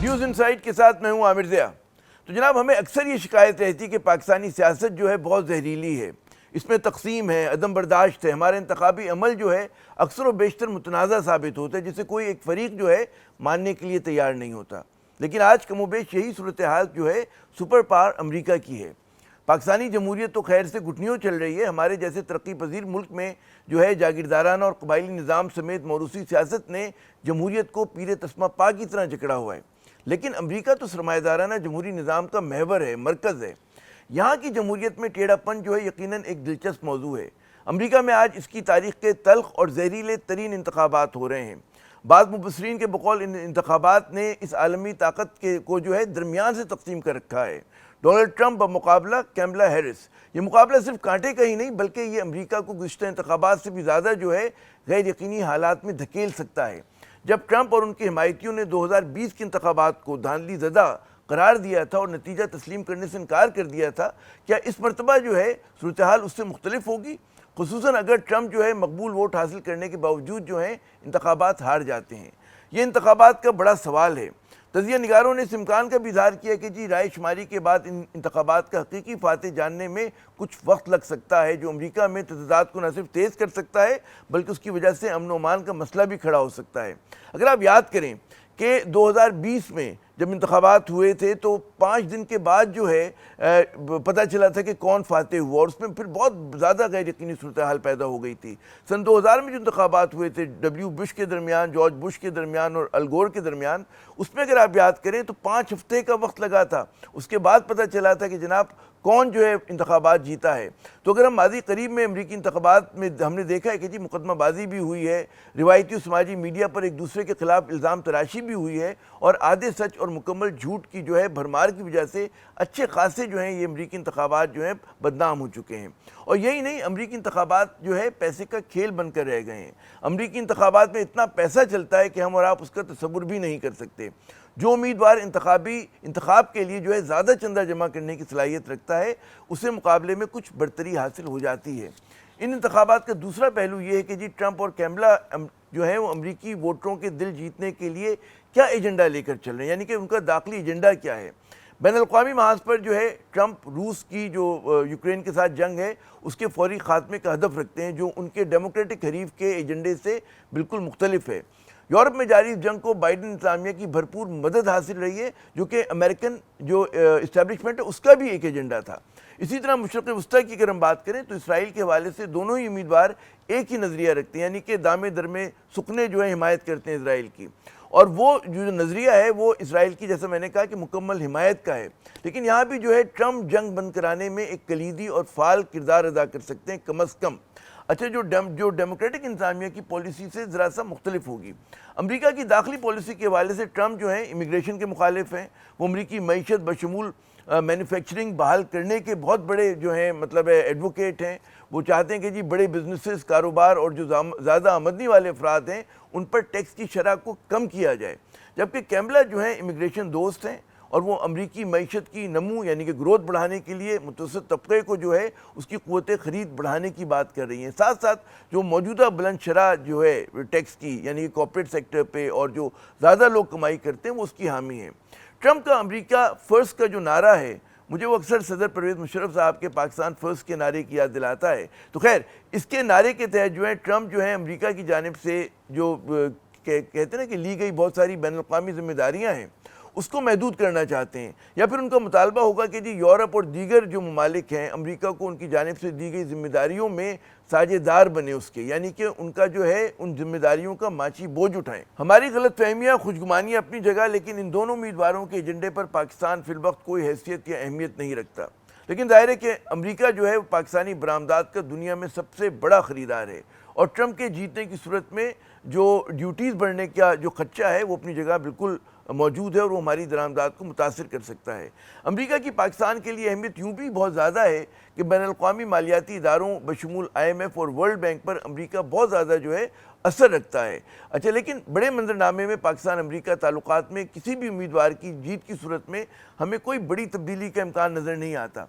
News insight کے ساتھ میں ہوں عامر ضیاء۔ تو جناب ہمیں اکثر یہ شکایت رہتی کہ پاکستانی سیاست جو ہے بہت زہریلی ہے، اس میں تقسیم ہے، عدم برداشت ہے، ہمارا انتخابی عمل جو ہے اکثر و بیشتر متنازع ثابت ہوتا ہے، جسے کوئی ایک فریق جو ہے ماننے کے لیے تیار نہیں ہوتا۔ لیکن آج کم و بیش یہی صورتحال جو ہے سپر پاور امریکہ کی ہے۔ پاکستانی جمہوریت تو خیر سے گھٹنیوں چل رہی ہے، ہمارے جیسے ترقی پذیر ملک میں جو ہے جاگیردارانہ اور قبائلی نظام سمیت موروثی سیاست نے جمہوریت کو پیر تسمہ پا کی طرح جکڑا ہوا ہے۔ لیکن امریکہ تو سرمایہ دارانہ جمہوری نظام کا محور ہے، مرکز ہے۔ یہاں کی جمہوریت میں ٹیڑھا پن جو ہے یقیناً ایک دلچسپ موضوع ہے۔ امریکہ میں آج اس کی تاریخ کے تلخ اور زہریلے ترین انتخابات ہو رہے ہیں۔ بعض مبصرین کے بقول ان انتخابات نے اس عالمی طاقت کو جو ہے درمیان سے تقسیم کر رکھا ہے۔ ڈونلڈ ٹرمپ بمقابلہ کیملا ہیرس۔ یہ مقابلہ صرف کانٹے کا ہی نہیں بلکہ یہ امریکہ کو گزشتہ انتخابات سے بھی زیادہ جو ہے غیر یقینی حالات میں دھکیل سکتا ہے۔ جب ٹرمپ اور ان کے حمایتیوں نے 2020 کے انتخابات کو دھاندلی زدہ قرار دیا تھا اور نتیجہ تسلیم کرنے سے انکار کر دیا تھا، کیا اس مرتبہ جو ہے صورتحال اس سے مختلف ہوگی؟ خصوصاً اگر ٹرمپ جو ہے مقبول ووٹ حاصل کرنے کے باوجود جو ہے انتخابات ہار جاتے ہیں۔ یہ انتخابات کا بڑا سوال ہے۔ تجزیہ نگاروں نے اس امکان کا بھی اظہار کیا کہ رائے شماری کے بعد ان انتخابات کا حقیقی فاتح جاننے میں کچھ وقت لگ سکتا ہے، جو امریکہ میں تضادات کو نہ صرف تیز کر سکتا ہے بلکہ اس کی وجہ سے امن و امان کا مسئلہ بھی کھڑا ہو سکتا ہے۔ اگر آپ یاد کریں کہ 2020 میں جب انتخابات ہوئے تھے تو 5 دن کے بعد جو ہے پتہ چلا تھا کہ کون فاتح ہوا، اور اس میں پھر بہت زیادہ غیر یقینی صورتحال پیدا ہو گئی تھی۔ سن 2000 میں جو انتخابات ہوئے تھے ڈبلیو بش کے درمیان، جارج بش کے درمیان اور ال گور کے درمیان، اس میں اگر آپ یاد کریں تو 5 ہفتے کا وقت لگا تھا۔ اس کے بعد پتہ چلا تھا کہ جناب کون جو ہے انتخابات جیتا ہے۔ تو اگر ہم ماضی قریب میں امریکی انتخابات میں ہم نے دیکھا ہے کہ مقدمہ بازی بھی ہوئی ہے، روایتی و سماجی میڈیا پر ایک دوسرے کے خلاف الزام تراشی بھی ہوئی ہے، اور آدھے سچ اور مکمل جھوٹ کی جو ہے بھرمار کی وجہ سے اچھے خاصے جو ہیں یہ امریکی انتخابات جو ہیں بدنام ہو چکے ہیں۔ اور یہی نہیں، امریکی انتخابات جو ہے پیسے کا کھیل بن کر رہ گئے ہیں۔ امریکی انتخابات میں اتنا پیسہ چلتا ہے کہ ہم اور آپ اس کا تصور بھی نہیں کر سکتے۔ جو امیدوار انتخاب کے لیے جو ہے زیادہ چندہ جمع کرنے کی صلاحیت رکھتا ہے، اسے مقابلے میں کچھ برتری حاصل ہو جاتی ہے۔ ان انتخابات کا دوسرا پہلو یہ ہے کہ ٹرمپ اور کیملا جو ہے وہ امریکی ووٹروں کے دل جیتنے کے لیے کیا ایجنڈا لے کر چل رہے ہیں، یعنی کہ ان کا داخلی ایجنڈا کیا ہے۔ بین الاقوامی محاذ پر جو ہے ٹرمپ روس کی جو یوکرین کے ساتھ جنگ ہے اس کے فوری خاتمے کا ہدف رکھتے ہیں، جو ان کے ڈیموکریٹک حریف کے ایجنڈے سے بالکل مختلف ہے۔ یورپ میں جاری جنگ کو بائیڈن انتظامیہ کی بھرپور مدد حاصل رہی ہے، جو کہ امریکن جو اسٹیبلشمنٹ ہے اس کا بھی ایک ایجنڈا تھا۔ اسی طرح مشرق وسطیٰ کی اگر ہم بات کریں تو اسرائیل کے حوالے سے دونوں ہی امیدوار ایک ہی نظریہ رکھتے ہیں، یعنی کہ دامے درمے سکنے جو ہیں حمایت کرتے ہیں اسرائیل کی، اور وہ جو نظریہ ہے وہ اسرائیل کی، جیسا میں نے کہا، کہ مکمل حمایت کا ہے۔ لیکن یہاں بھی جو ہے ٹرمپ جنگ بند کرانے میں ایک کلیدی اور فعال کردار ادا کر سکتے ہیں کم از کم۔ اچھا، جو ڈیموکریٹک انتظامیہ کی پالیسی سے ذرا سا مختلف ہوگی۔ امریکہ کی داخلی پالیسی کے حوالے سے ٹرمپ جو ہیں امیگریشن کے مخالف ہیں، وہ امریکی معیشت بشمول مینوفیکچرنگ بحال کرنے کے بہت بڑے جو ہیں ایڈوکیٹ ہیں۔ وہ چاہتے ہیں کہ بڑے بزنسز، کاروبار اور جو زیادہ آمدنی والے افراد ہیں ان پر ٹیکس کی شرح کو کم کیا جائے، جبکہ کیملا جو ہیں امیگریشن دوست ہیں، اور وہ امریکی معیشت کی نمو یعنی کہ گروتھ بڑھانے کے لیے متوسط طبقے کو جو ہے اس کی قوت خرید بڑھانے کی بات کر رہی ہیں۔ ساتھ ساتھ جو موجودہ بلند شرح جو ہے ٹیکس کی، یعنی کہ کارپوریٹ سیکٹر پہ اور جو زیادہ لوگ کمائی کرتے ہیں، وہ اس کی حامی ہیں۔ ٹرمپ کا امریکہ فرسٹ کا جو نعرہ ہے، مجھے وہ اکثر صدر پرویز مشرف صاحب کے پاکستان فرسٹ کے نعرے کی یاد دلاتا ہے۔ تو خیر، اس کے نعرے کے تحت جو ہے ٹرمپ جو ہے امریکہ کی جانب سے جو کہتے ہیں نا کہ لی گئی بہت ساری بین الاقوامی ذمہ داریاں ہیں، اس کو محدود کرنا چاہتے ہیں، یا پھر ان کا مطالبہ ہوگا کہ یورپ اور دیگر جو ممالک ہیں امریکہ کو ان کی جانب سے دی گئی ذمہ داریوں میں ساجھے دار بنے اس کے، یعنی کہ ان کا جو ہے ان ذمہ داریوں کا ماچی بوجھ اٹھائیں۔ ہماری غلط فہمیاں، خوشگمانیاں اپنی جگہ، لیکن ان دونوں امیدواروں کے ایجنڈے پر پاکستان فی الوقت کوئی حیثیت یا اہمیت نہیں رکھتا۔ لیکن ظاہر ہے کہ امریکہ جو ہے پاکستانی برآمدات کا دنیا میں سب سے بڑا خریدار ہے، اور ٹرمپ کے جیتنے کی صورت میں جو ڈیوٹیز بڑھنے کا جو خدشہ ہے وہ اپنی جگہ بالکل موجود ہے، اور وہ ہماری درآمدات کو متاثر کر سکتا ہے۔ امریکہ کی پاکستان کے لیے اہمیت یوں بھی بہت زیادہ ہے کہ بین الاقوامی مالیاتی اداروں بشمول IMF اور ورلڈ بینک پر امریکہ بہت زیادہ جو ہے اثر رکھتا ہے۔ اچھا، لیکن بڑے منظرنامے میں پاکستان امریکہ تعلقات میں کسی بھی امیدوار کی جیت کی صورت میں ہمیں کوئی بڑی تبدیلی کا امکان نظر نہیں آتا۔